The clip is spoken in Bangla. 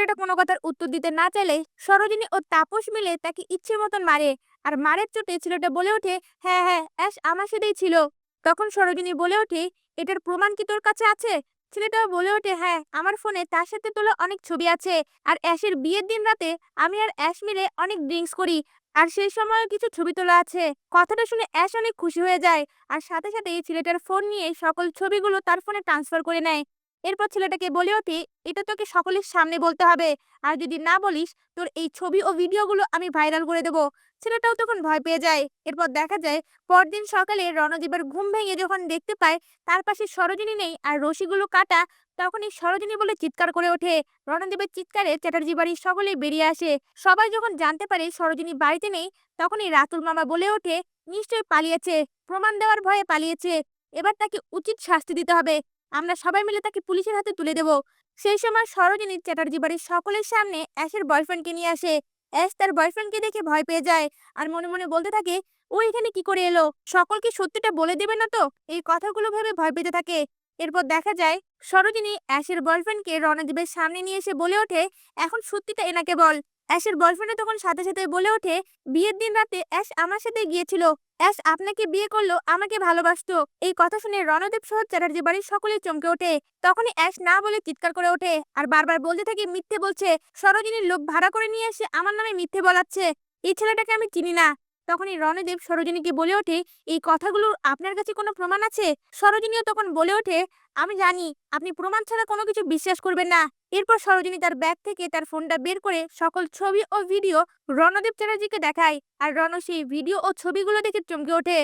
ছেলেটা কোনো কথার উত্তর দিতে না চাইলে সরোজিনী ও তাপস মিলে তাকে ইচ্ছে মতন মারে। আর মারের চোটে ছেলেটা বলে ওঠে, হ্যাঁ হ্যাঁ, অ্যাশ আমার সাথেই ছিল। তখন সরোজিনী বলে ওঠে, এটার প্রমাণ কি তোর কাছে আছে? ছেলেটাও বলে ওঠে, হ্যাঁ, আমার ফোনে তার সাথে তোলা অনেক ছবি আছে। আর অ্যাশের বিয়ের দিন রাতে আমি আর অ্যাশ মিলে অনেক ড্রিঙ্কস করি, আর সেই সময় কিছু ছবি তোলা আছে। কথাটা শুনে অ্যাশ অনেক খুশি হয়ে যায়, আর সাথে সাথে এই ছেলেটার ফোন নিয়ে সকল ছবিগুলো তার ফোনে ট্রান্সফার করে নেয়। এরপর ছেলেটাকে বলে ওঠে, এটা তোকে সকলের সামনে বলতে হবে, আর যদি না বলিস তোর এই ছবি ও ভিডিওগুলো আমি ভাইরাল করে দেবো। ছেলেটাও তখন ভয় পেয়ে যায়। এরপর দেখা যায় পরদিন সকালে রণদীপের ঘুম ভেঙে যখন দেখতে পায় তার পাশে সরোজিনী নেই আর রশিগুলো কাটা, তখনই সরোজিনী বলে চিৎকার করে ওঠে। রণদীপের চিৎকারে চ্যাটার্জি বাড়ির সকলেই বেরিয়ে আসে। সবাই যখন জানতে পারে সরোজিনী বাড়িতে নেই, তখনই রাতুল মামা বলে ওঠে, নিশ্চয়ই পালিয়েছে, প্রমাণ দেওয়ার ভয়ে পালিয়েছে। এবার তাকে উচিত শাস্তি দিতে হবে। আমরা সবাই মিলে তাকে পুলিশের হাতে তুলে দেব। সেই সময় সরোজিনী চ্যাটার্জি বাড়ির সকলের সামনে অ্যাশের বয়ফ্রেন্ডকে নিয়ে আসে। অ্যাশ তার বয়ফ্রেন্ডকে দেখে ভয় পেয়ে যায়, আর মনে মনে বলতে থাকে, ও এখানে কি করে এলো, সকলকে সত্যিটা বলে দেবে না তো? এই কথাগুলো ভেবে ভয় পেতে থাকে। এরপর দেখা যায় সরোজিনী অ্যাশের বয়ফ্রেন্ডকে রণদীপের সামনে নিয়ে এসে বলে ওঠে, এখন সত্যিটা এনাকে বল। অ্যাশের বয়ফ্রেন্ড তখন সাথে সাথে বলে ওঠে, বিয়ের দিন রাতে অ্যাশ আমার সাথে গিয়েছিল, অ্যাশ আপনাকে বিয়ে করলো, আমাকে ভালোবাসতো। এই কথা শুনে রণদীপ সহ চ্যাটার্জি বাড়ির সকলে চমকে ওঠে। তখনই অ্যাশ না বলে চিৎকার করে ওঠে, আর বারবার বলতে থাকে মিথ্যে বলছে, সরোজিনীর লোক ভাড়া করে নিয়ে এসে আমার নামে মিথ্যে বলাচ্ছে, এই ছেলেটাকে আমি চিনি না। তখনই রণদীপ সরোজিনীকে বলে ওঠে, এই কথাগুলোর আপনার কাছে কোনো প্রমাণ আছে? সরোজিনীও তখন বলে ওঠে, আমি জানি আপনি প্রমাণ ছাড়া কোনো কিছু বিশ্বাস করবেন না। এরপর সরোজিনী তার ব্যাগ থেকে তার ফোনটা বের করে সকল ছবি ও ভিডিও রণদীপ চ্যাটার্জিকে দেখায়, আর রণ সেই ভিডিও ও ছবিগুলো দেখে চমকে ওঠে।